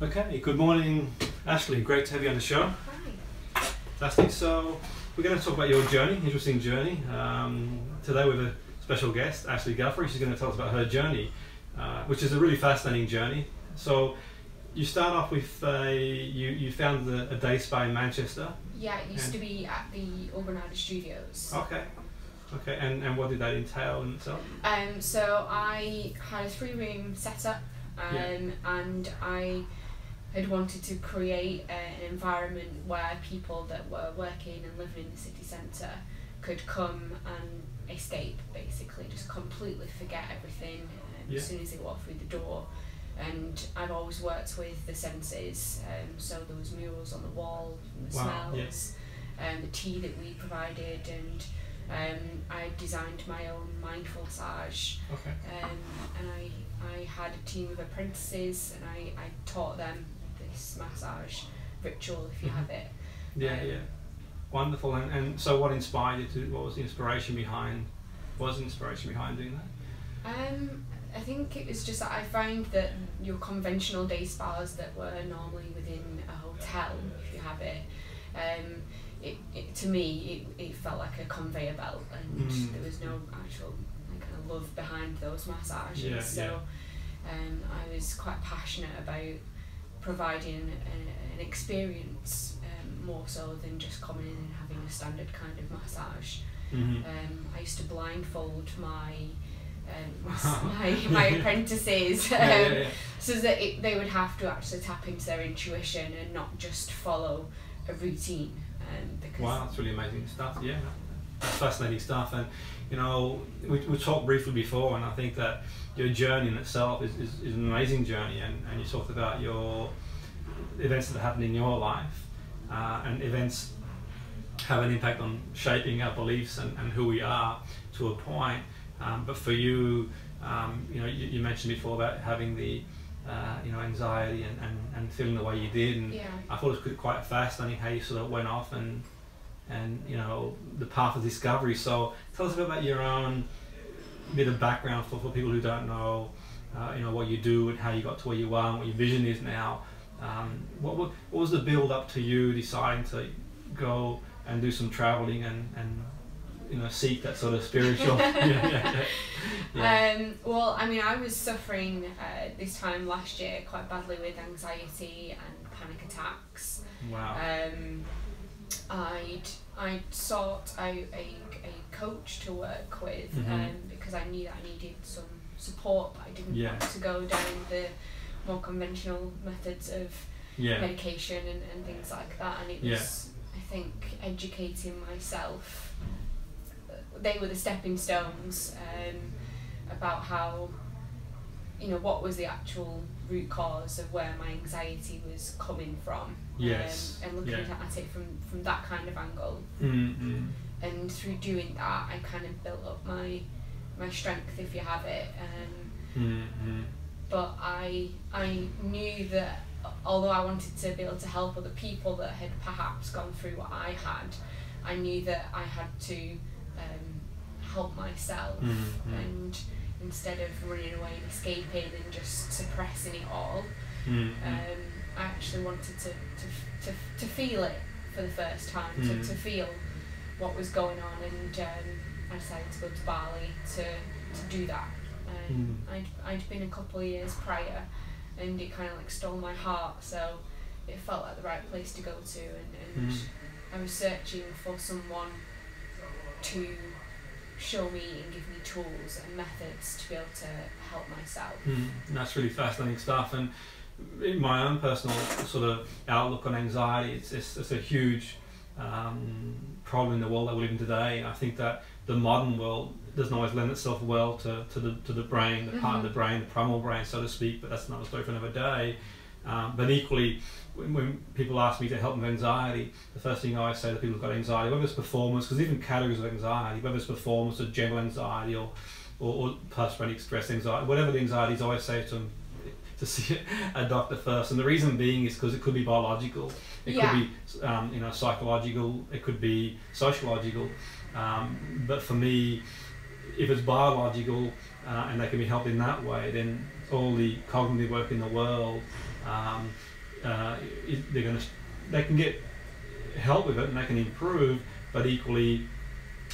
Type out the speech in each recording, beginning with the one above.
Okay, good morning, Ashleigh. Great to have you on the show. Hi. Fantastic. So we're going to talk about your journey, interesting journey. Today we have a special guest, Ashleigh Guthrie. She's going to tell us about her journey, which is a really fascinating journey. So you start off with you founded a day spa in Manchester. Yeah, it used to be at the Organizer Studios. Okay. Okay, and what did that entail in itself? So I had a 3-room setup, and I had wanted to create an environment where people that were working and living in the city centre could come and escape, basically, just completely forget everything as soon as they walk through the door. And I've always worked with the senses, so there was murals on the wall, and the smells, the tea that we provided, and I designed my own mindful massage. Okay. And I had a team of apprentices, and I taught them this massage ritual, if you have it. Yeah. Wonderful. And so what inspired you to, what was the inspiration behind doing that? I think it was just that I find that your conventional day spas that were normally within a hotel, if you have it, to me it felt like a conveyor belt, and there was no actual kind of love behind those massages. I was quite passionate about providing an experience, more so than just coming in and having a standard kind of massage. I used to blindfold my apprentices, so that they would have to actually tap into their intuition and not just follow a routine. Wow, that's really amazing stuff. Yeah, that's fascinating stuff. And you know, we talked briefly before, and I think that your journey in itself is an amazing journey. And you talked about your events that happened in your life, and events have an impact on shaping our beliefs and who we are to a point. But for you, you mentioned before about having the anxiety and feeling the way you did, and I thought it was quite fascinating how you sort of went off and the path of discovery. So tell us a bit about your own bit of background for people who don't know, what you do and how you got to where you are and what your vision is now. What was the build up to you deciding to go and do some traveling and seek that sort of spiritual? Well, I mean, I was suffering this time last year quite badly with anxiety and panic attacks. Wow. I'd sought out a coach to work with, because I knew that I needed some support, but I didn't want to go down the more conventional methods of medication and things like that. And it was, I think, educating myself. They were the stepping stones, about how, what was the actual root cause of where my anxiety was coming from. And looking at it from that kind of angle. And through doing that, I kind of built up my strength, if you have it. But I knew that although I wanted to be able to help other people that had perhaps gone through what I had, I knew that I had to help myself, and instead of running away and escaping and just suppressing it all, I actually wanted to feel it for the first time, to feel what was going on, and I decided to go to Bali to do that. I'd been a couple of years prior, and it kind of like stole my heart, so it felt like the right place to go to, and I was searching for someone to show me and give me tools and methods to be able to help myself. That's really fascinating stuff. And in my own personal sort of outlook on anxiety, it's a huge problem in the world that we live in today. And I think that the modern world doesn't always lend itself well to the brain, the part of the brain, the primal brain, so to speak. But that's another story for another day. But equally, when people ask me to help with anxiety, the first thing I always say to people who've got anxiety, whether it's performance, because even categories of anxiety, whether it's performance or general anxiety or post-traumatic stress anxiety, whatever the anxiety is, I always say to them to see a doctor first. And the reason being is because it could be biological, it could be psychological, it could be sociological. But for me, if it's biological, and they can be helped in that way, then all the cognitive work in the world, they can get help with it and they can improve, but equally,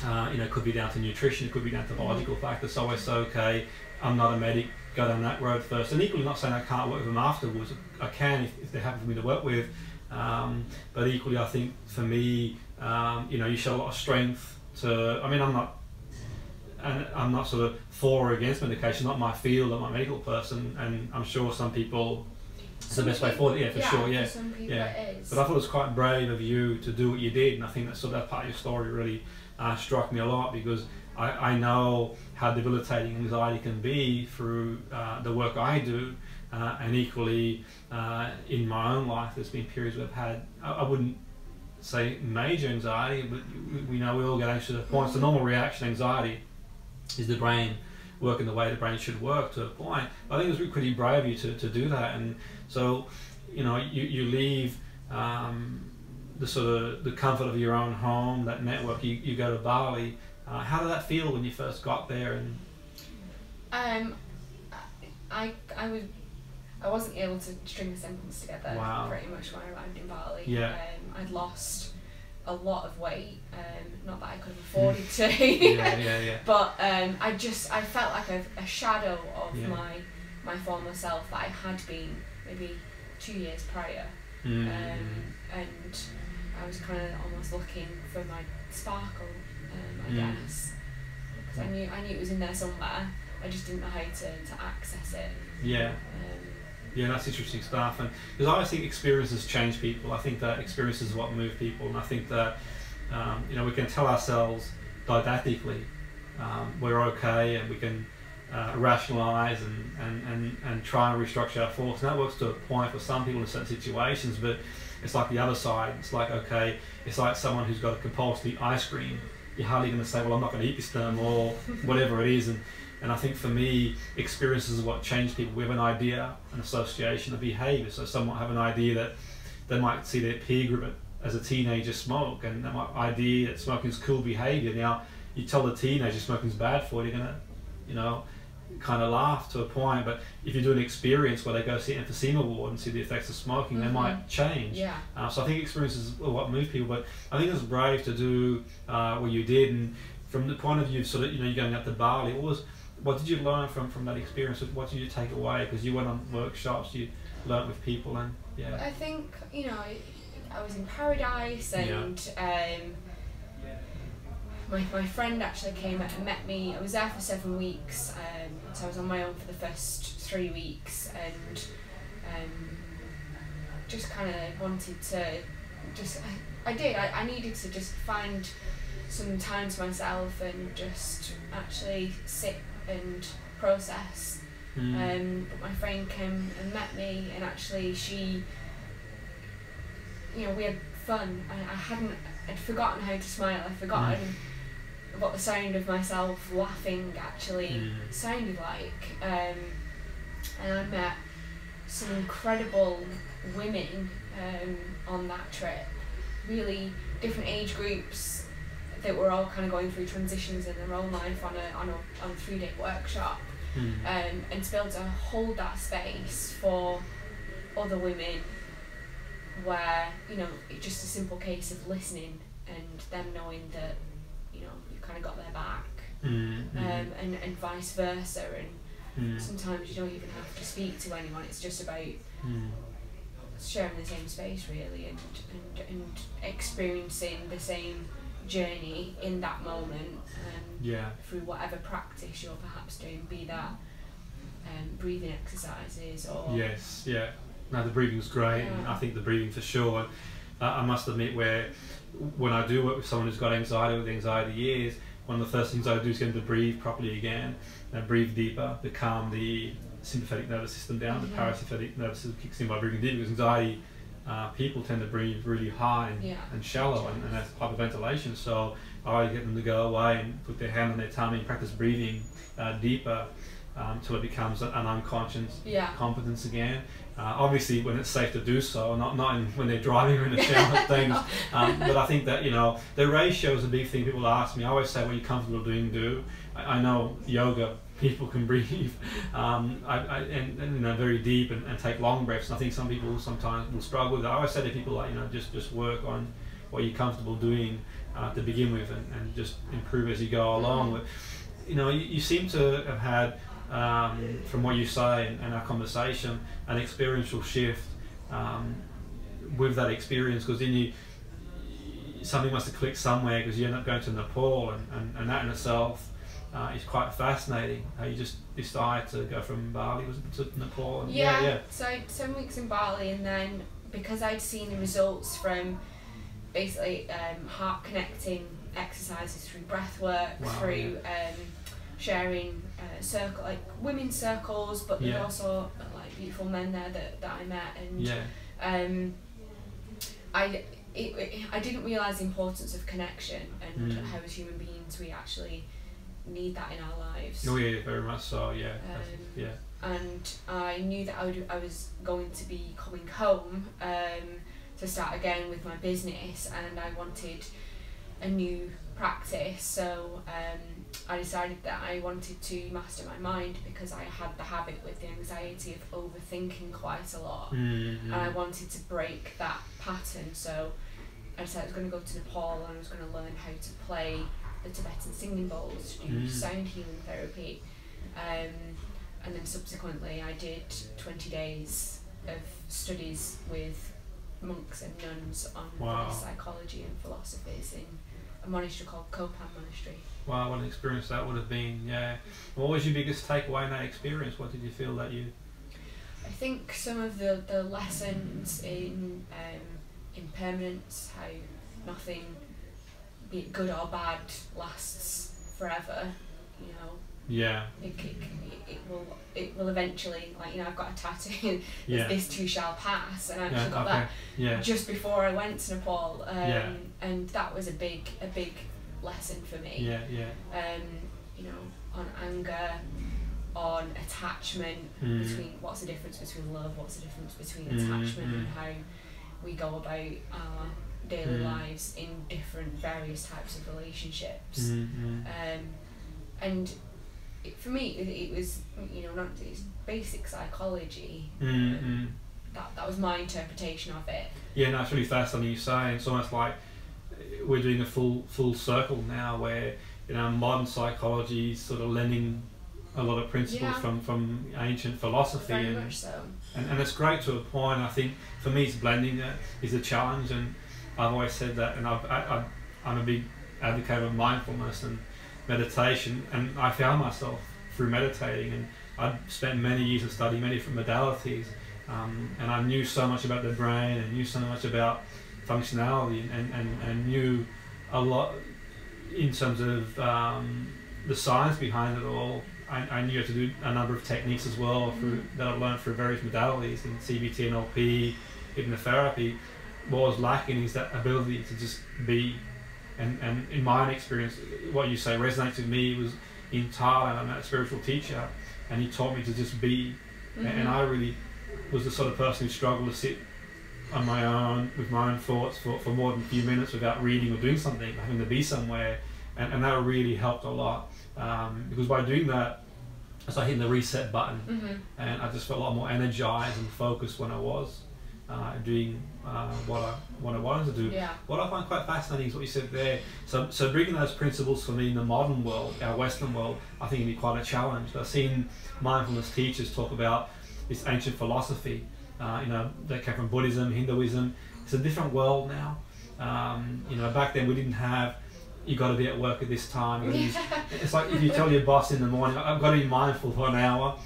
it could be down to nutrition, it could be down to biological factors. So I say, okay, I'm not a medic, go down that road first. And equally, not saying I can't work with them afterwards. I can if they're happy for me to work with. But equally, I think for me, you show a lot of strength to. I mean, I'm not sort of for or against medication. Not my field. I'm not a medical person, and I'm sure some people. It's the best way forward. Yeah, for sure. Yeah, for some people it is. But I thought it was quite brave of you to do what you did, and I think that part of your story really struck me a lot, because I know how debilitating anxiety can be through the work I do, and equally in my own life there's been periods where I've had, I wouldn't say major anxiety, but we know we all get anxious at points. The normal reaction, anxiety, is the brain working the way the brain should work to a point. I think it was pretty brave of you to do that, and so you leave the comfort of your own home, that network. You go to Bali. How did that feel when you first got there? And I wasn't able to string a sentence together. Wow. Pretty much when I arrived in Bali. Yeah. I'd lost a lot of weight. Not that I could have afforded to. yeah. But I felt like a shadow of my former self that I had been maybe 2 years prior. And I was kind of almost looking for my sparkle, I guess, because I knew it was in there somewhere. I just didn't know how to access it. Yeah. Yeah, that's interesting stuff. And because I always think experiences change people. I think that experiences is what move people, and I think that we can tell ourselves didactically we're okay, and we can rationalise and try and restructure our thoughts, and that works to a point for some people in certain situations. But it's like the other side. It's like, okay, it's like someone who's got a compulsion to eat ice cream. You're hardly going to say, well, I'm not going to eat this term, or whatever it is. And I think for me, experiences is what change people. We have an idea, an association, a behaviour. So some might have an idea that they might see their peer group as a teenager smoke, and they might idea that smoking is cool behaviour. Now, you tell the teenager smoking's bad for you, you're going to, kind of laugh to a point. But if you do an experience where they go see an emphysema ward and see the effects of smoking, they might change. Yeah. So I think experiences are what move people. But I think it was brave to do what you did. And from the point of view of you're going out to Bali, what did you learn from that experience? What did you take away? Because you went on workshops, you learnt with people, and I think I was in paradise, and my friend actually came and met me. I was there for 7 weeks, so I was on my own for the first 3 weeks, and just kind of wanted to I needed to just find some time to myself and just actually sit and process. But my friend came and met me, and actually she, we had fun. I'd forgotten how to smile. I'd forgotten what the sound of myself laughing actually sounded like. And I met some incredible women on that trip, really different age groups that were all kind of going through transitions in their own life on a 3-day workshop, and to be able to hold that space for other women, where it's just a simple case of listening and them knowing that you've kind of got their back, and vice versa, and sometimes you don't even have to speak to anyone. It's just about sharing the same space, really, and experiencing the same journey in that moment, through whatever practice you're perhaps doing, be that breathing exercises or no, the breathing's great, and I think the breathing for sure. I must admit, when I do work with someone who's got anxiety, with anxiety years, one of the first things I do is get them to breathe properly again, and breathe deeper to calm the sympathetic nervous system down. The parasympathetic nervous system kicks in by breathing deep, because anxiety people tend to breathe really high and shallow, and that's hyperventilation. So I get them to go away and put their hand on their tummy and practice breathing deeper till it becomes an unconscious competence again. Obviously, when it's safe to do so, not when they're driving or in the shower things. But I think that the ratio is a big thing. People ask me. I always say, what you're comfortable doing, do. I know yoga people can breathe and you know, very deep and take long breaths. And I think some people sometimes will struggle with that. I always say to people, like, you know, just work on what you're comfortable doing to begin with, and just improve as you go along. But, you know, you seem to have had, from what you say and our conversation, an experiential shift with that experience, because then something must have clicked somewhere, because you end up going to Nepal, and that in itself is quite fascinating, how you just decide to go from Bali to Nepal. And yeah. So I had 7 weeks in Bali, and then because I'd seen the results from basically heart connecting exercises through breath work, through sharing like women's circles, but there's also like beautiful men there that I met, and I didn't realise the importance of connection, and how as human beings we actually need that in our lives. Oh yeah, very much so. And I knew that I was going to be coming home to start again with my business, and I wanted a new practice. So I decided that I wanted to master my mind, because I had the habit with the anxiety of overthinking quite a lot, and I wanted to break that pattern. So I decided I was going to go to Nepal, and I was going to learn how to play the Tibetan Singing bowls, to do sound healing therapy, and then subsequently I did 20 days of studies with monks and nuns on Buddhist psychology and philosophies in a monastery called Kopan Monastery. Wow, what an experience that would have been. Yeah. What was your biggest takeaway in that experience? What did you feel that you... I think some of the lessons in impermanence, how nothing, be it good or bad, lasts forever, you know. Yeah. It will eventually, like, you know, I've got a tattoo, this too shall pass, and I actually got that just before I went to Nepal, and that was a big lesson for me. You know, on anger, on attachment, between what's the difference between love, what's the difference between attachment, and how we go about our daily lives in different various types of relationships. And for me, it was, you know, not it's basic psychology. That was my interpretation of it. Yeah, no, it's really fascinating you say. It's almost like we're doing a full circle now, where, you know, modern psychology is sort of lending a lot of principles from ancient philosophy. Very much so. And it's great to a point. I think for me, it's blending it is a challenge, and I've always said that. And I'm a big advocate of mindfulness and meditation, and I found myself through meditating, and I'd spent many years of studying many different modalities, and I knew so much about the brain, and knew so much about functionality, and knew a lot in terms of the science behind it all. I knew how to do a number of techniques as well that I've learned through various modalities in CBT, NLP, hypnotherapy. What was lacking is that ability to just be. And in my own experience, what you say resonates with me. Was in Thailand, I'm a spiritual teacher, and he taught me to just be. And I really was the sort of person who struggled to sit on my own with my own thoughts for more than a few minutes without reading or doing something, having to be somewhere. And that really helped a lot, because by doing that, I started hitting the reset button, and I just felt a lot more energized and focused when I was doing what I wanted to do. Yeah. What I find quite fascinating is what you said there. So bringing those principles for me in the modern world, our Western world, I think it'd be quite a challenge. I've seen mindfulness teachers talk about this ancient philosophy, you know, that came from Buddhism, Hinduism. It's a different world now. You know, back then we didn't have, you got to be at work at this time. It's like if you tell your boss in the morning, I've got to be mindful for an hour,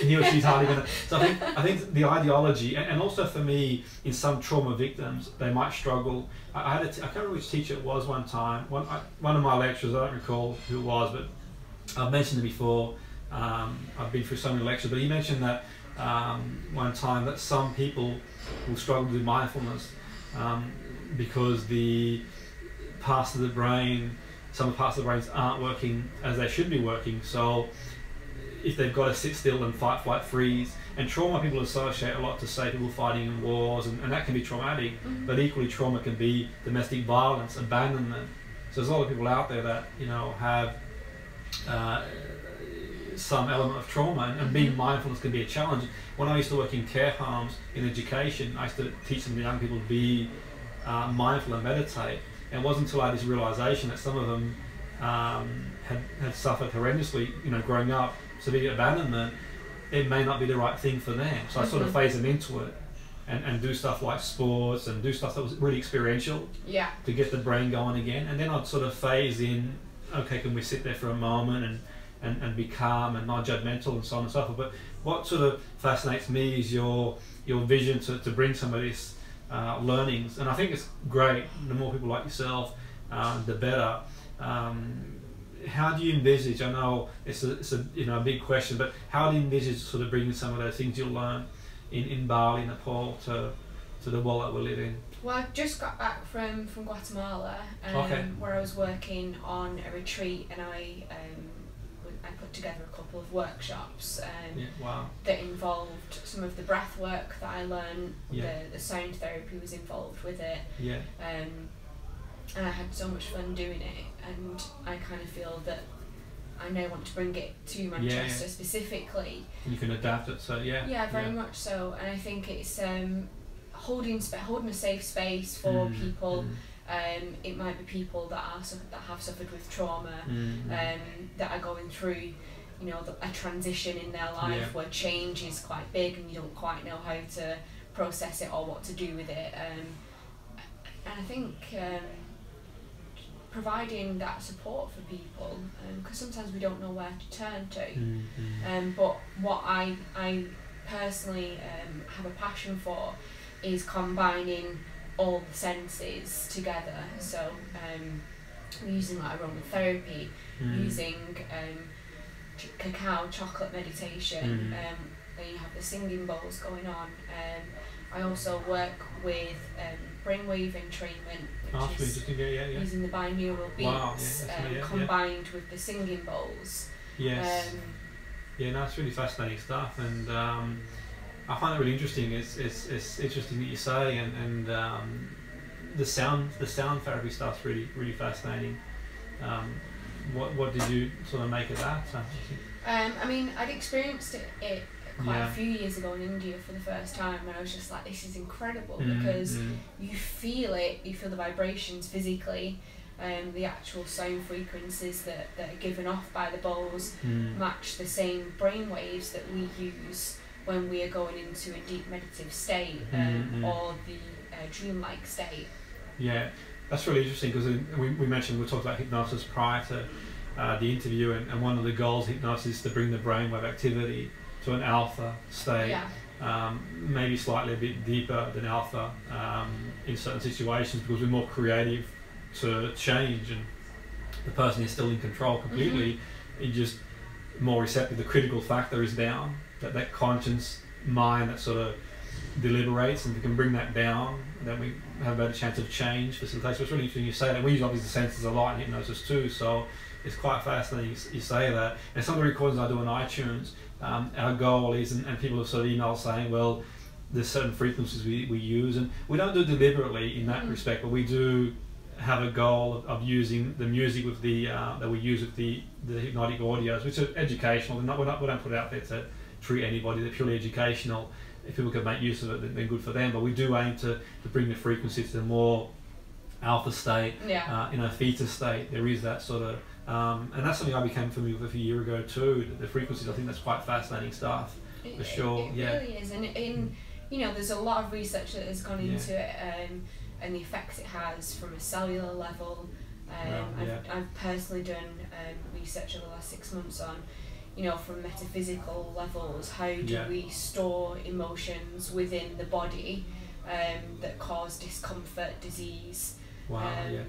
he or she's hardly going to. So I think the ideology, and also for me, in some trauma victims, they might struggle. I can't remember which teacher it was one time. One of my lecturers, I don't recall who it was, but I've mentioned it before. I've been through so many lectures, but he mentioned that one time that some people will struggle with mindfulness because the parts of the brain, some of the parts of the brains aren't working as they should be working. So if they've got to sit still and fight, flight, freeze, and trauma people associate a lot to say people fighting in wars, and that can be traumatic, but equally trauma can be domestic violence, abandonment. So there's a lot of people out there that, you know, have some element of trauma, and being mindfulness can be a challenge. When I used to work in care homes in education, I used to teach some young people to be mindful and meditate. And it wasn't until I had this realization that some of them had suffered horrendously, growing up, severe abandonment. It may not be the right thing for them. So I sort of phase them into it and do stuff like sports and do stuff that was really experiential to get the brain going again. And then I'd sort of phase in, okay, can we sit there for a moment and be calm and not judgmental and so on and so forth. But what sort of fascinates me is your vision to bring some of this learnings. And I think it's great, the more people like yourself, the better. How do you envisage, I know it's a big question, but how do you envisage sort of bringing some of those things you'll learn in Bali, Nepal, to the world that we live in? Well, I just got back from Guatemala, where I was working on a retreat, and I put together a couple of workshops that involved some of the breath work that I learned, the sound therapy was involved with it. And I had so much fun doing it, and I kind of feel that I now want to bring it to Manchester specifically. You can adapt it, so very much so. And I think it's holding a safe space for people. It might be people that have suffered with trauma, that are going through, a transition in their life where change is quite big and you don't quite know how to process it or what to do with it. And I think providing that support for people, because sometimes we don't know where to turn to. But what I personally have a passion for is combining all the senses together. So using like aromatherapy, using cacao, chocolate meditation, then you have the singing bowls going on. I also work with brainwaving treatment, which is using the binaural beats combined with the singing bowls. That's really fascinating stuff, and I find it really interesting. It's interesting that you say, and the sound therapy stuff's really fascinating. What did you sort of make of that? I mean, I'd experienced it quite a few years ago in India for the first time, and I was just like, this is incredible, because you feel it, you feel the vibrations physically, the actual sound frequencies that are given off by the bowls match the same brain waves that we use when we are going into a deep meditative state, or the dreamlike state. Yeah, that's really interesting, because we mentioned, we talked about hypnosis prior to the interview, and one of the goals of hypnosis is to bring the brainwave activity to an alpha state, maybe slightly a bit deeper than alpha in certain situations, because we're more creative to change, and the person is still in control completely. You're just more receptive. The critical factor is down, that conscious mind that sort of deliberates, and if we can bring that down, then we have a better chance of change, facilitation. So it's really interesting you say that. We use obviously the senses a lot in hypnosis too, so it's quite fascinating you say that. And some of the recordings I do on iTunes, our goal is, and people have sort of emailed saying, well, there's certain frequencies we use, and we don't do it deliberately in that respect, but we do have a goal of using the music with the that we use with the hypnotic audios, which are educational. We don't put it out there to treat anybody. They're purely educational. If people can make use of it, then good for them. But we do aim to bring the frequency to the more alpha state, theta state. There is that sort of, and that's something I became familiar with a year ago too. The frequencies, I think that's quite fascinating stuff, for sure. It really is, and there's a lot of research that has gone into it, and the effects it has from a cellular level. I've personally done research over the last 6 months on, from metaphysical levels, how do we store emotions within the body that cause discomfort, disease, and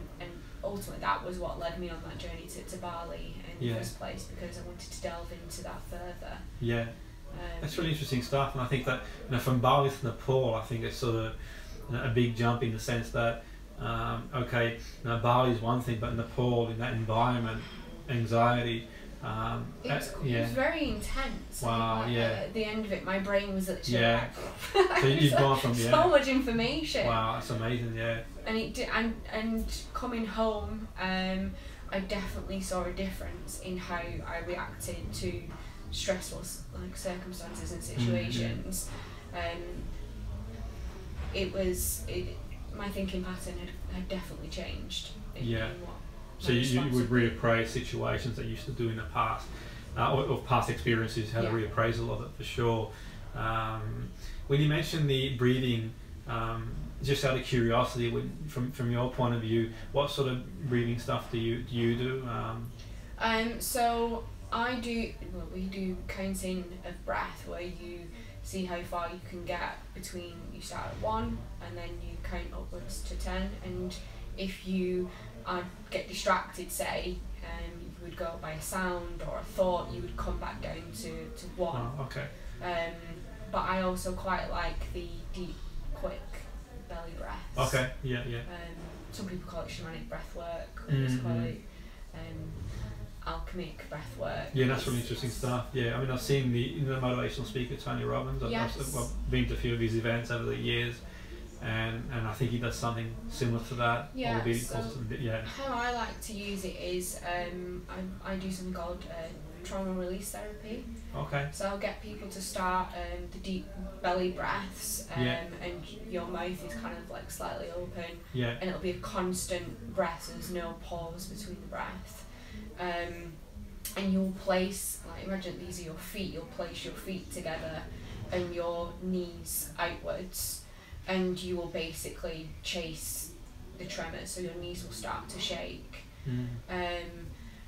ultimately that was what led me on that journey to Bali in the first place, because I wanted to delve into that further. That's really interesting stuff, and I think that from Bali to Nepal, I think it's sort of a big jump in the sense that Bali is one thing, but Nepal, in that environment, anxiety, it was very intense. Wow, at the end of it, my brain was literally like, so you've gone from so much information. Wow, that's amazing. And coming home, I definitely saw a difference in how I reacted to stressful like circumstances and situations, my thinking pattern had definitely changed. In what so you would reappraise situations that you used to do in the past, or past experiences, had a reappraisal of it for sure. When you mentioned the breathing, just out of curiosity, from your point of view, what sort of breathing stuff do you do? So we do counting of breath, where you see how far you can get between, you start at 1 and then you count upwards to 10, and if you get distracted, say, you would go by a sound or a thought, you would come back down to 1. Oh, okay. But I also quite like the deep, quick belly breaths. Okay, yeah. Some people call it shamanic breath work, others call it alchemic breath work. Yeah, that's really interesting stuff. Yeah, I mean, I've seen the motivational speaker Tony Robbins. I've been to a few of his events over the years, and I think he does something similar to that. Yeah. How I like to use it is I do something called trauma release therapy. Okay. So I'll get people to start the deep belly breaths, and your mouth is kind of like slightly open, and it'll be a constant breath, so there's no pause between the breath. And you'll place, like, imagine these are your feet, you'll place your feet together and your knees outwards, and you will basically chase the tremors, so your knees will start to shake.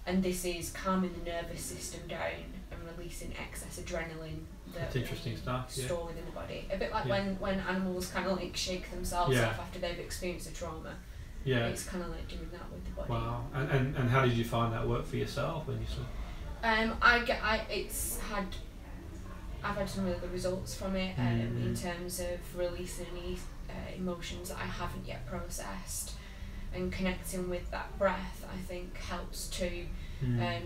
And this is calming the nervous system down and releasing excess adrenaline that interesting stuff. Store within the body. A bit like when animals kind of like shake themselves off after they've experienced a trauma. Yeah, it's kind of like doing that with the body. Wow. And how did you find that work for yourself when you saw? I've had some really good results from it, in terms of releasing any emotions that I haven't yet processed, and connecting with that breath. I think helps to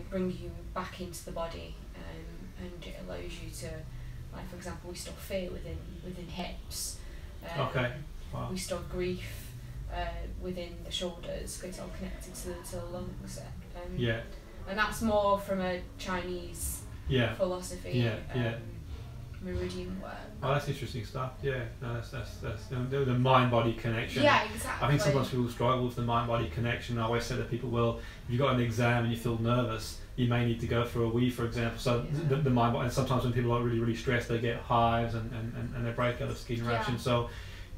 bring you back into the body, and it allows you to, like, for example, we store fear within hips. Okay. Wow. We store grief within the shoulders, because it's all connected to the lungs. And that's more from a Chinese philosophy, meridian work. Oh, that's interesting stuff. Yeah, no, that's the mind-body connection. Yeah, exactly. I think sometimes people struggle with the mind-body connection. I always say to people, well, if you've got an exam and you feel nervous, you may need to go for a wee, for example. So the mind-body, and sometimes when people are really, really stressed, they get hives and they break out of skin reactions. So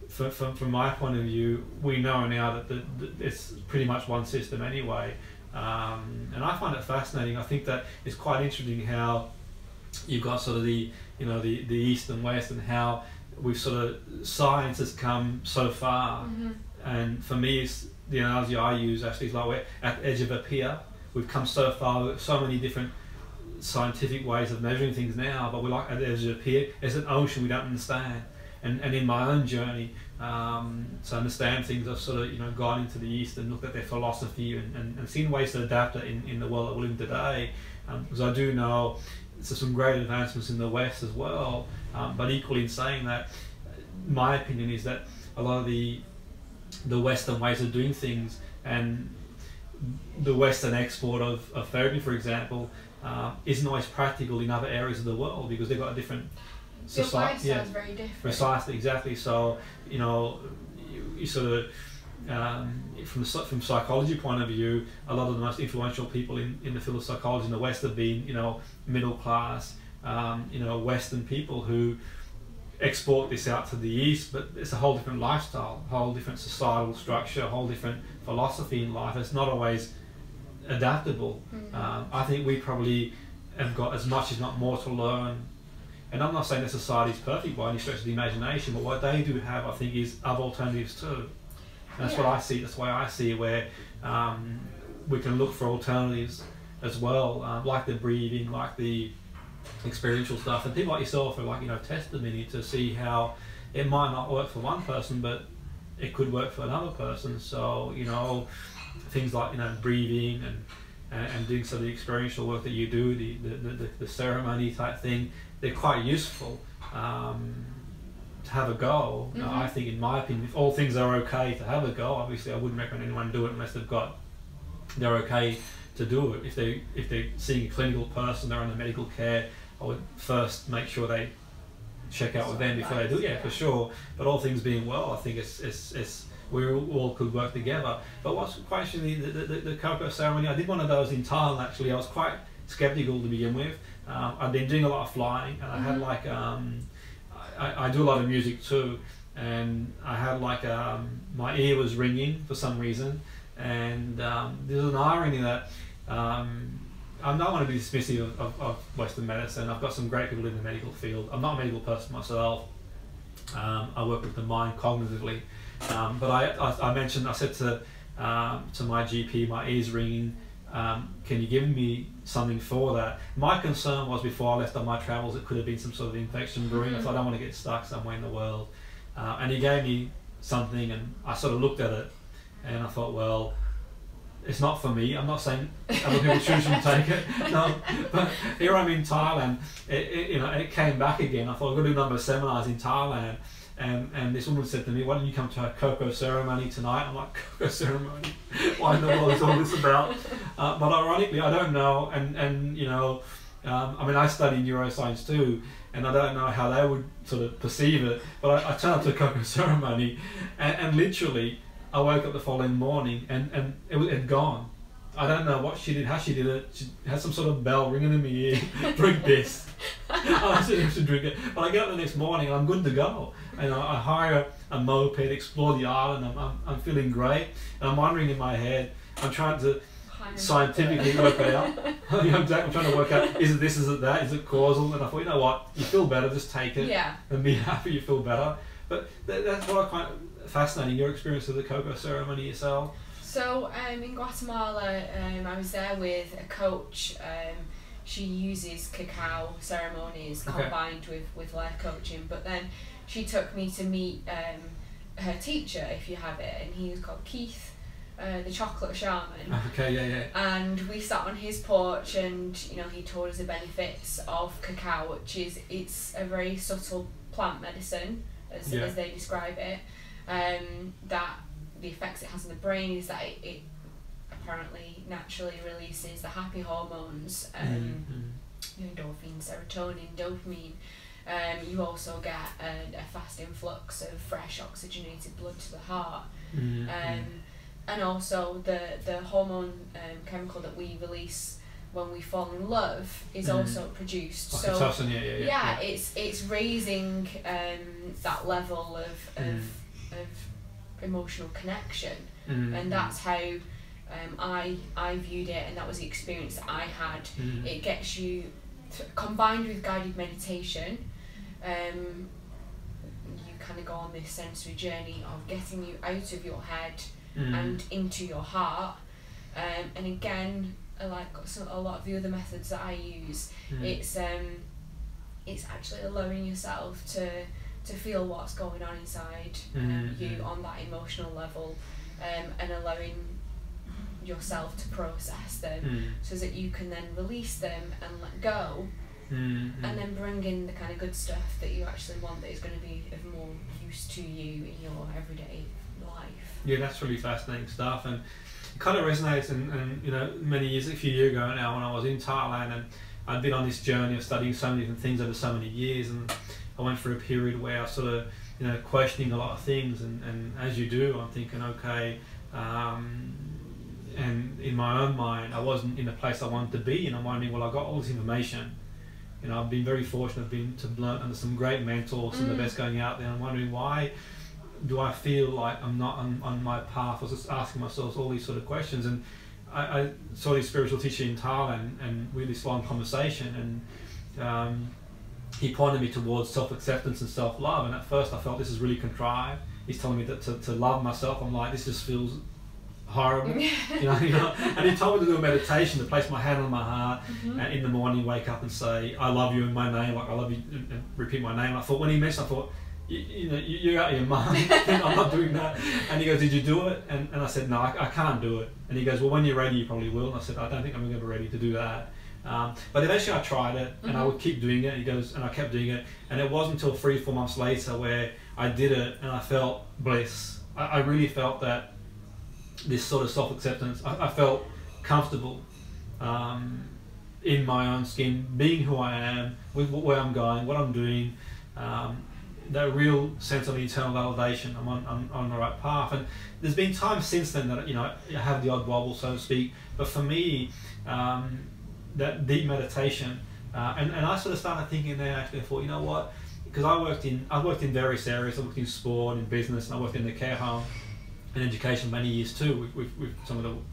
from my point of view, we know now that it's pretty much one system anyway. And I find it fascinating. I think that it's quite interesting how you've got sort of the East and West, and how we've sort of, science has come so far. And for me, it's the analogy I use actually is like we're at the edge of a pier. We've come so far with so many different scientific ways of measuring things now, but we're like at the edge of a pier. There's an ocean we don't understand. And in my own journey to understand things, I've sort of gone into the East and looked at their philosophy and seen ways to adapt it in the world that we live in today. Because I do know there's some great advancements in the West as well, but equally in saying that, my opinion is that a lot of the Western ways of doing things, and the Western export of therapy, for example, isn't always practical in other areas of the world, because they've got a different society. Your lifestyle's very different. Precisely, exactly. So you sort of from psychology point of view, a lot of the most influential people in the field of psychology in the West have been middle class, Western people who export this out to the East, but it's a whole different lifestyle, a whole different societal structure, a whole different philosophy in life. It's not always adaptable. I think we probably have got as much, if not more, to learn. And I'm not saying that society is perfect by any stretch of the imagination, but what they do have, I think, is other alternatives too. And that's what I see. That's the way I see it, where we can look for alternatives as well, like the breathing, like the experiential stuff. And people like yourself are like, testimony to see how it might not work for one person, but it could work for another person. So, things like, breathing and doing some of the experiential work that you do, the ceremony type thing, they're quite useful to have a go. I think, in my opinion, if all things are okay to have a go, obviously I wouldn't recommend anyone do it unless they're okay to do it. If they're seeing a clinical person, they're under medical care, I would first make sure they check out with them before they do it. Yeah, for sure. But all things being well, I think it's we all could work together. But what's quite interesting, the cocoa ceremony, I did one of those in Thailand actually. I was quite skeptical to begin with. I've been doing a lot of flying, and I had like I do a lot of music too, and I had like my ear was ringing for some reason, and there's an irony that I'm not going to be dismissive of Western medicine. I've got some great people in the medical field. I'm not a medical person myself. I work with the mind cognitively, but I said to my GP, my ears ringing. Can you give me something for that? My concern was before I left on my travels, it could have been some sort of infection brewing. I thought I don't want to get stuck somewhere in the world. And he gave me something, and I sort of looked at it, and I thought, well, it's not for me. I'm not saying other people shouldn't take it. No, but here I'm in Thailand. It came back again. I thought I'm going to do a number of seminars in Thailand. And this woman said to me, why don't you come to a cocoa ceremony tonight? I'm like, cocoa ceremony? Why in the world is all this about? But ironically, I don't know. And you know, I mean, I study neuroscience too, and I don't know how they would sort of perceive it. But I turned up to a cocoa ceremony, and literally, I woke up the following morning, and it had gone. I don't know what she did, how she did it. She had some sort of bell ringing in my ear. Drink this. I said I should drink it. But I get up the next morning and I'm good to go. And I hire a moped, explore the island. I'm feeling great. And I'm wondering in my head, I'm trying to scientifically work it out. I'm trying to work out, is it this, is it that, is it causal? And I thought, you know what, you feel better, just take it. Yeah. And be happy you feel better. But that's what I find fascinating, your experience of the cocoa ceremony yourself. So in Guatemala, I was there with a coach. She uses cacao ceremonies combined with life coaching, but then she took me to meet her teacher, if you have it, and he was called Keith, the chocolate shaman. Okay, yeah. And we sat on his porch, and you know, he told us the benefits of cacao, which is, it's a very subtle plant medicine, as they describe it. That the effects it has on the brain is that it apparently naturally releases the happy hormones, endorphin, serotonin, dopamine. You also get a fast influx of fresh oxygenated blood to the heart. And also the hormone chemical that we release when we fall in love is also produced. Oxytocin, yeah, it's raising that level of emotional connection, and that's how I viewed it, and that was the experience that I had. It gets you combined with guided meditation. You kind of go on this sensory journey of getting you out of your head and into your heart. And again, like a lot of the other methods that I use, it's actually allowing yourself to feel what's going on inside you on that emotional level, and allowing yourself to process them so that you can then release them and let go, and then bring in the kind of good stuff that you actually want, that is going to be of more use to you in your everyday life. Yeah, that's really fascinating stuff, and it kind of resonates. And you know, a few years ago now, when I was in Thailand, and I'd been on this journey of studying so many different things over so many years, and I went through a period where I was sort of, you know, questioning a lot of things, and as you do, I'm thinking, okay, and in my own mind, I wasn't in the place I wanted to be, and I'm wondering, well, I got all this information. You know, I've been very fortunate to learn under some great mentors, some of the best going out there. I'm wondering, why do I feel like I'm not on my path? I was just asking myself all these sort of questions, and I saw this spiritual teacher in Thailand, and we had this long conversation, and he pointed me towards self-acceptance and self-love, and at first I felt this is really contrived. He's telling me that to love myself. I'm like, this just feels horrible, you know. And he told me to do a meditation, to place my hand on my heart, and in the morning wake up and say, I love you in my name, like I love you, and repeat my name. I thought, when he mentioned, I thought, you're out of your mind. I'm not doing that. And he goes, did you do it? And I said, no, I can't do it. And he goes, well, when you're ready, you probably will. And I said, I don't think I'm going to be ready to do that. But eventually I tried it, and I would keep doing it. He goes, and I kept doing it, and it wasn't until 3-4 months later where I did it, and I felt bliss. I really felt that this sort of self-acceptance. I felt comfortable, in my own skin, being who I am, with where I'm going, what I'm doing, that real sense of internal validation. I'm on the right path. And there's been times since then that, you know, I have the odd wobble, so to speak. But for me, that deep meditation, and I sort of started thinking then, actually, I thought, you know what, because I've worked in various areas. I worked in sport, in business, and I worked in the care home and education many years too, with some of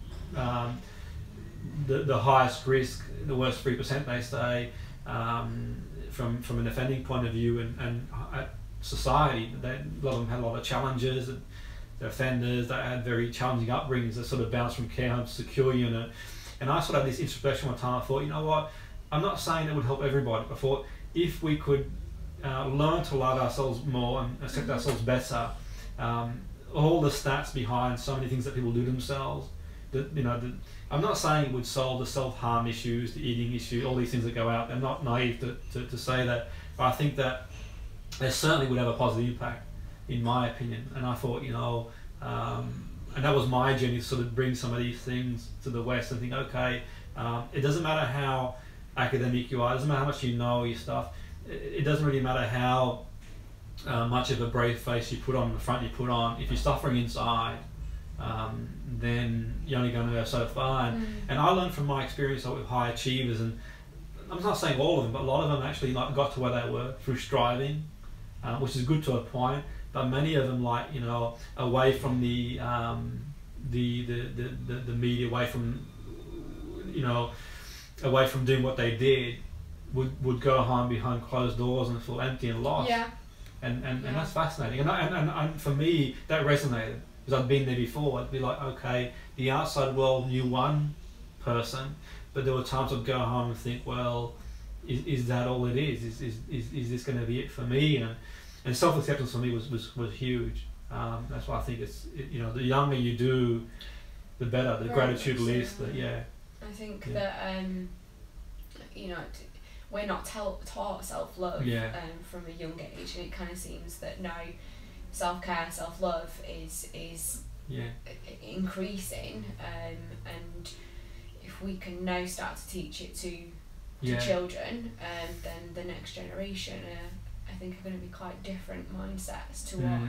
the highest risk, the worst 3%, they say, from an offending point of view, and society. A lot of them had a lot of challenges, and the offenders that had very challenging upbringings that sort of bounced from care homes to secure unit. And I sort of had this introspection one time. I thought, you know what, I'm not saying it would help everybody, but I thought if we could learn to love ourselves more and accept ourselves better, all the stats behind so many things that people do themselves, that, you know, I'm not saying it would solve the self-harm issues, the eating issue, all these things that go out. I'm not naive to say that, but I think that they certainly would have a positive impact, in my opinion. And I thought, you know, and that was my journey, to sort of bring some of these things to the West and think, okay, it doesn't matter how academic you are, it doesn't matter how much you know your stuff, it doesn't really matter how much of a brave face you put on, the front you put on. If you're suffering inside, then you're only going to go so far. And I learned from my experience with high achievers, and I'm not saying all of them, but a lot of them actually like got to where they were through striving, which is good to a point. But many of them, like, you know, away from the media, away from, you know, away from doing what they did, would go home behind closed doors and feel empty and lost. Yeah. And that's fascinating. And for me, that resonated, because I'd been there before. I'd be like, okay, the outside world knew one person, but there were times I'd go home and think, well, is that all it is? Is this going to be it for me? And self-acceptance for me was huge. That's why I think you know, the younger you do, the better. The gratitude list. Yeah. I think that you know, we're not taught self-love from a young age, and it kind of seems that now self-care, self-love is increasing, and if we can now start to teach it to children, then the next generation I think are going to be quite different mindsets to what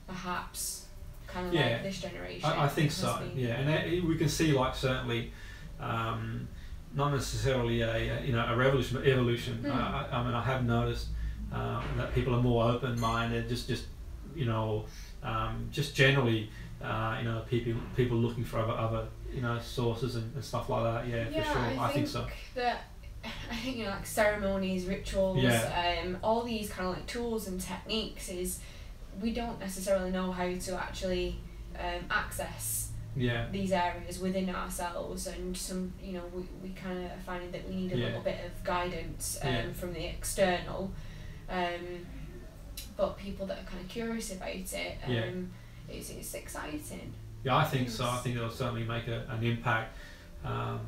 perhaps kind of like this generation. I think so. Yeah, and we can see, like, certainly not necessarily a revolution, but evolution. I mean, I have noticed that people are more open-minded, just you know, just generally, you know, people looking for other you know, sources and stuff like that. Yeah, for sure. I think so. I think, you know, like ceremonies, rituals, all these kind of like tools and techniques, is we don't necessarily know how to actually access these areas within ourselves, and some, you know, we kind of finding that we need a little bit of guidance from the external, but people that are kind of curious about it, it's exciting. Yeah, I think so. I think it'll certainly make an impact.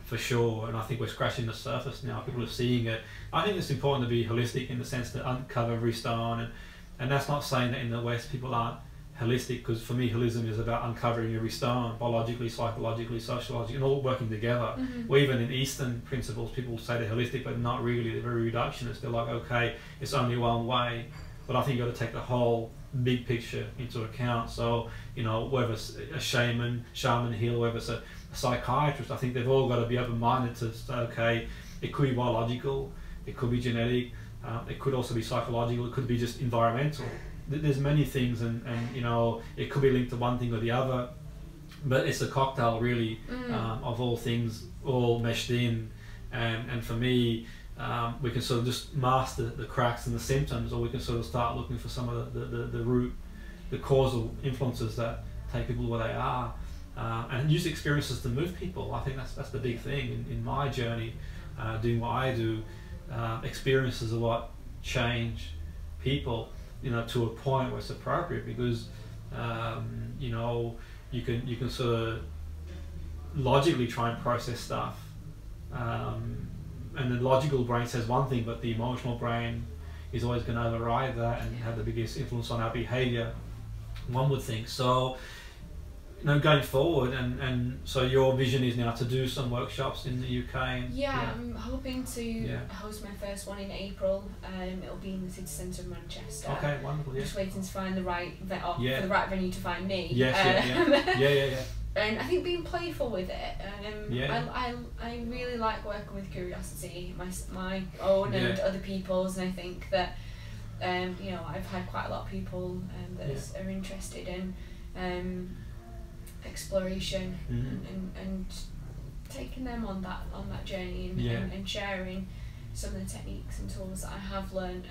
For sure, and I think we're scratching the surface now. People are seeing it. I think it's important to be holistic in the sense to uncover every stone, and that's not saying that in the West people aren't holistic, because for me holism is about uncovering every stone, biologically, psychologically, sociologically, and all working together. Or even in Eastern principles, people say they're holistic, but not really. They're very reductionist. They're like, okay, it's only one way, but I think you've got to take the whole big picture into account. So, you know, whether it's a shaman healer, whether it's a psychiatrist, I think they've all got to be open-minded to say, okay, it could be biological, it could be genetic, it could also be psychological, it could be just environmental. There's many things, and you know, it could be linked to one thing or the other, but it's a cocktail really of all things all meshed in, and for me, we can sort of just master the cracks and the symptoms, or we can sort of start looking for some of the root, the causal influences that take people where they are. And use experiences to move people. I think that's the big thing in my journey, doing what I do. Experiences are what change people, you know, to a point where it's appropriate, because you know, you can sort of logically try and process stuff, and the logical brain says one thing, but the emotional brain is always going to override that and have the biggest influence on our behaviour, one would think. So going forward, and so your vision is now to do some workshops in the UK. I'm hoping to host my first one in April. It'll be in the city centre of Manchester. Okay, wonderful. Yeah. Just waiting to find the right for the right venue to find me. Yes, yeah. And I think being playful with it. I really like working with curiosity, my own and other people's, and I think that I've had quite a lot of people that are interested in exploration and taking them on that journey and sharing some of the techniques and tools that I have learned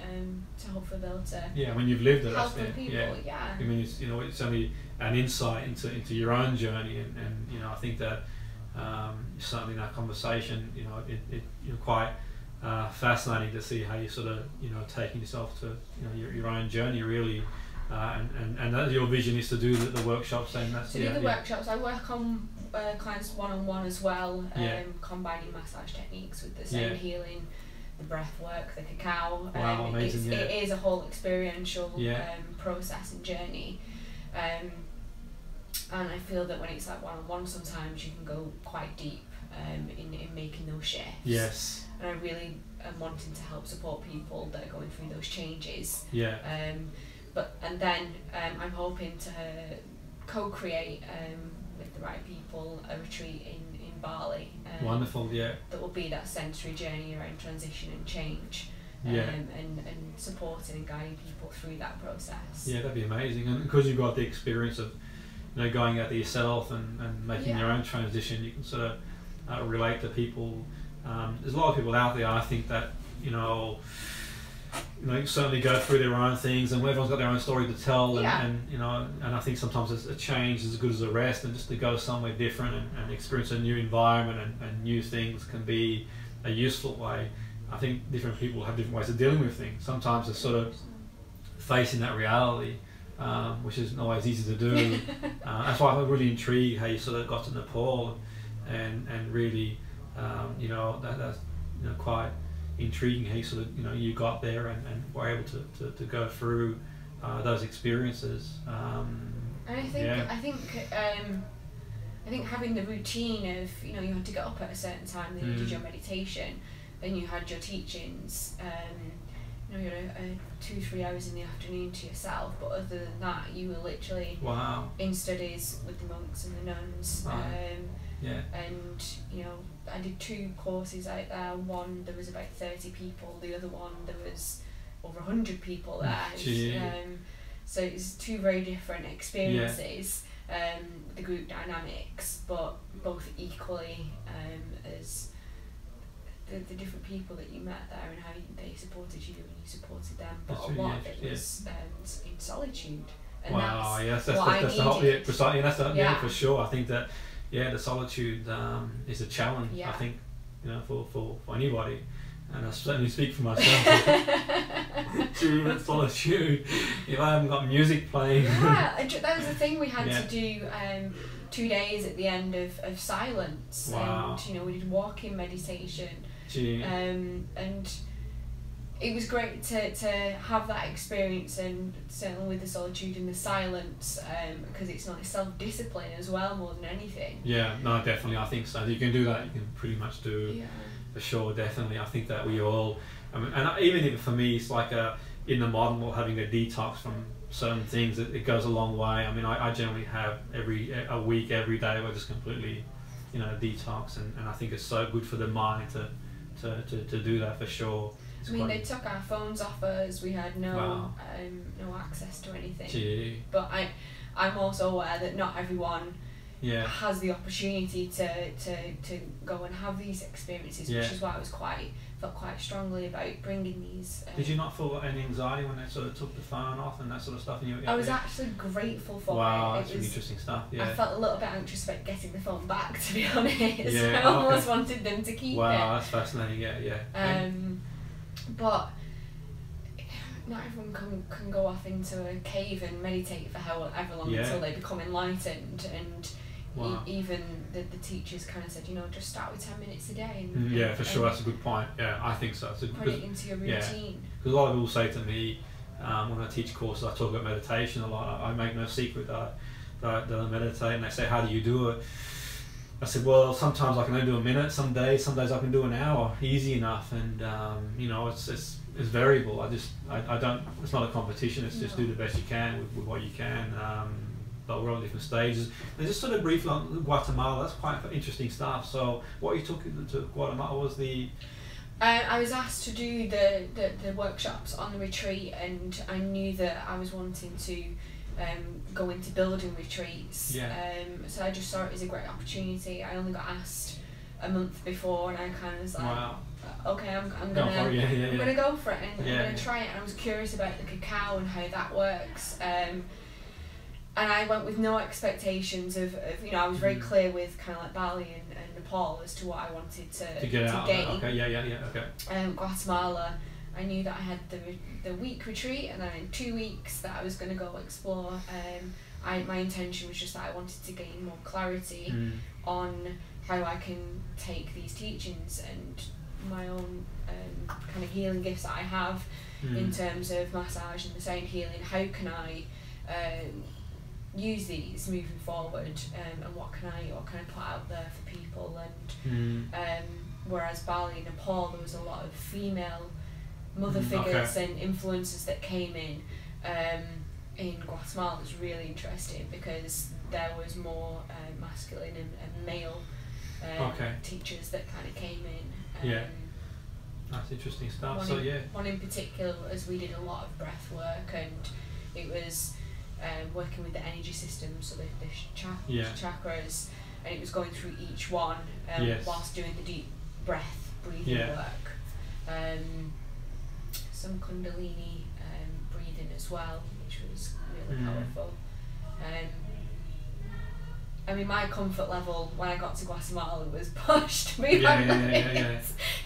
to hopefully be able to when you've lived it, help other people. I mean, it's only an insight into your own journey, and I think that certainly in that conversation, you're quite fascinating to see how you sort of taking yourself to your own journey really, and that your vision is to do the workshops. And that's workshops. I work on clients one-on-one as well, combining massage techniques with the sound healing, the breath work, the cacao. Wow, amazing! It is a whole experiential process and journey, and I feel that when it's like one-on-one, sometimes you can go quite deep in making those shifts. Yes. And I really am wanting to help support people that are going through those changes. And then I'm hoping to co-create with the right people a retreat in Bali. Wonderful, that will be that sensory journey around transition and change, and supporting and guiding people through that process. Yeah, that'd be amazing. And because you've got the experience of going out there yourself and making your own transition, you can sort of relate to people. There's a lot of people out there, I think, that certainly go through their own things, and everyone's got their own story to tell, and I think sometimes a change is as good as a rest, and just to go somewhere different and experience a new environment and new things can be a useful way. I think different people have different ways of dealing with things. Sometimes it's sort of facing that reality, which isn't always easy to do. That's why I'm really intrigued how you sort of got to Nepal, and really that's quite intriguing how you sort of you got there and were able to go through those experiences. And I think having the routine of you had to get up at a certain time, then you did your meditation, then you had your teachings. You had 2-3 hours in the afternoon to yourself, but other than that, you were literally in studies with the monks and the nuns. And I did 2 courses out there. One, there was about 30 people. The other one, there was over 100 people there. So it's 2 very different experiences, the group dynamics, but both equally as the different people that you met there and how they supported you and you supported them. But a lot of it was in solitude. And that's for sure. I think that the solitude is a challenge. I think for anybody, and I certainly speak for myself. That solitude. If I haven't got music playing. That was the thing. We had to do 2 days at the end of silence, and we did walking meditation. And it was great to have that experience, and certainly with the solitude and the silence, because it's not self-discipline as well more than anything. Definitely, I think so. You can do that, you can pretty much do for sure, definitely. I think that we all, and even for me, it's like in the modern world, having a detox from certain things, it goes a long way. I mean, I generally have a week, every day where I just completely detox, and I think it's so good for the mind to do that for sure. They took our phones off us. We had no access to anything. But I'm also aware that not everyone has the opportunity to go and have these experiences, which is why I felt quite strongly about bringing these. Did you not feel any anxiety when they sort of took the phone off and that sort of stuff? And I was actually grateful for it. Wow, that's really interesting stuff. I felt a little bit anxious about getting the phone back, to be honest. I almost wanted them to keep it. Wow, that's fascinating. But not everyone can go off into a cave and meditate for however long until they become enlightened, and even the teachers kind of said, just start with 10 minutes a day. And, for sure, that's a good point. I think so. Put it into your routine. Because a lot of people say to me, when I teach courses, I talk about meditation a lot. I make no secret that that I meditate, and they say, how do you do it? I said, well, sometimes I can only do a minute, some days I can do an hour, easy enough, and you know, it's variable. I don't, it's not a competition, it's just do the best you can with what you can, but we're on different stages. And just sort of briefly on Guatemala, that's quite interesting stuff. So what you took to Guatemala was the... I was asked to do the workshops on the retreat, and I knew that I was wanting to go into building retreats. So I just saw it as a great opportunity. I only got asked a month before, and I kind of was like, wow. Okay, I'm gonna go for it, and I'm gonna try it. And I was curious about the cacao and how that works. And I went with no expectations of you know, I was very clear with kind of like Bali and Nepal as to what I wanted to get out. gain. Okay. Guatemala, I knew that I had the week retreat, and then in 2 weeks that I was going to go explore. My intention was just that I wanted to gain more clarity on how I can take these teachings and my own kind of healing gifts that I have in terms of massage and the sound healing. How can I use these moving forward, and what can I put out there for people? And whereas Bali and Nepal, there was a lot of female mother figures and influences that came in. In Guatemala, it was really interesting because there was more masculine and male teachers that kind of came in. That's interesting stuff. One in particular, as we did a lot of breath work, and it was working with the energy systems, so the chakras, and it was going through each one whilst doing the deep breathing work. Some Kundalini breathing as well, which was really powerful. I mean, my comfort level when I got to Guatemala was pushed me.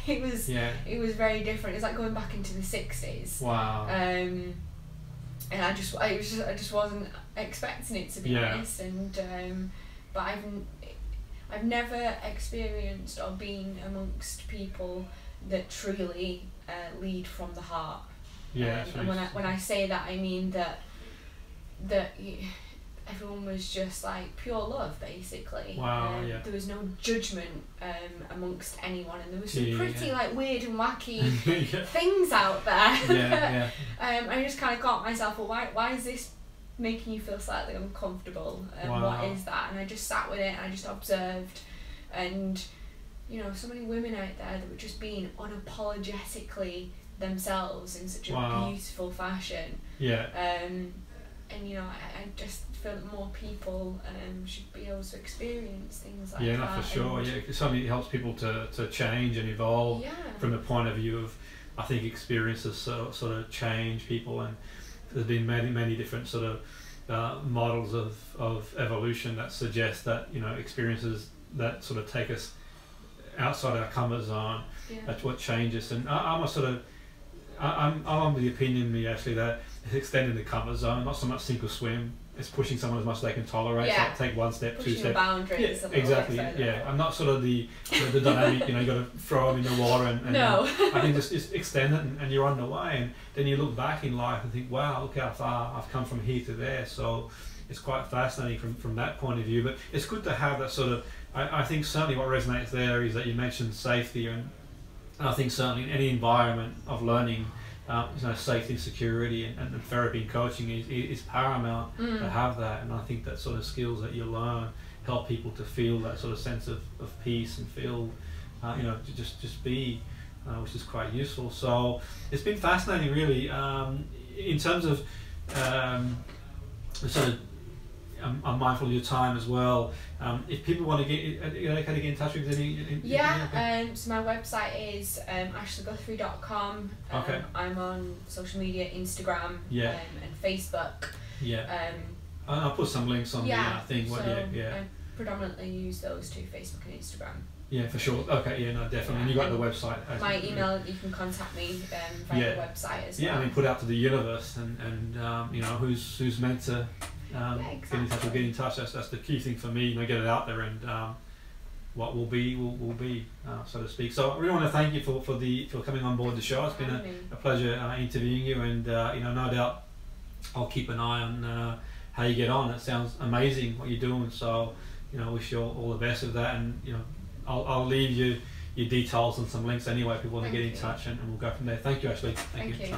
It was very different. It's like going back into the 60s. Wow. And I just wasn't expecting it, to be honest. And but I've never experienced or been amongst people that truly lead from the heart. And when I say that, I mean that everyone was just like pure love, basically. Wow. There was no judgment amongst anyone, and there was some pretty like weird and wacky things out there. I just kind of caught myself, well, why is this making you feel slightly uncomfortable? What is that? And I just sat with it, and I just observed, and you know, so many women out there that were just being unapologetically themselves in such a beautiful fashion. And you know, I just feel that more people should be able to experience things like that. No, for sure. It certainly helps people to change and evolve from the point of view of, I think, experiences sort of change people, and there's been many different sort of models of evolution that suggest that, you know, experiences that sort of take us outside our comfort zone, that's what changes. And I'm of the opinion, Ashleigh, that it's extending the comfort zone, not so much sink or swim. It's pushing someone as much as they can tolerate. So take one step, pushing 2 steps. Boundaries. Exactly. I'm not sort of the dynamic. You know, you got to throw them in the water, and no. I think just extend it, and you're on the way. And then you look back in life and think, wow, look how far I've come from here to there. So it's quite fascinating from that point of view. But it's good to have that sort of. I think certainly what resonates there is that you mentioned safety, and I think certainly in any environment of learning, safety and security and therapy and coaching is paramount to have that. And I think that sort of skills that you learn help people to feel that sort of sense of peace and feel, to just be, which is quite useful. So it's been fascinating, really, in terms of sort of. I'm mindful of your time as well. If people want to get in touch with you, so my website is ashleighguthrie.com. I'm on social media, Instagram and Facebook. I'll put some links on the thing. I predominantly use those two, Facebook and Instagram. Yeah, for sure. Okay, definitely. And you got the website. My email, you can contact me via the website as well. Yeah, I mean, put out to the universe, and who's meant to get in touch. That's the key thing for me. Get it out there, and what will be, so to speak. So I really want to thank you for coming on board the show. It's been a pleasure interviewing you, and no doubt I'll keep an eye on how you get on. It sounds amazing what you're doing. So, you know, wish you all the best with that. And, you know, I'll leave you your details and some links anyway if people want to get in touch, and we'll go from there. Thank you, Ashleigh. Thank you.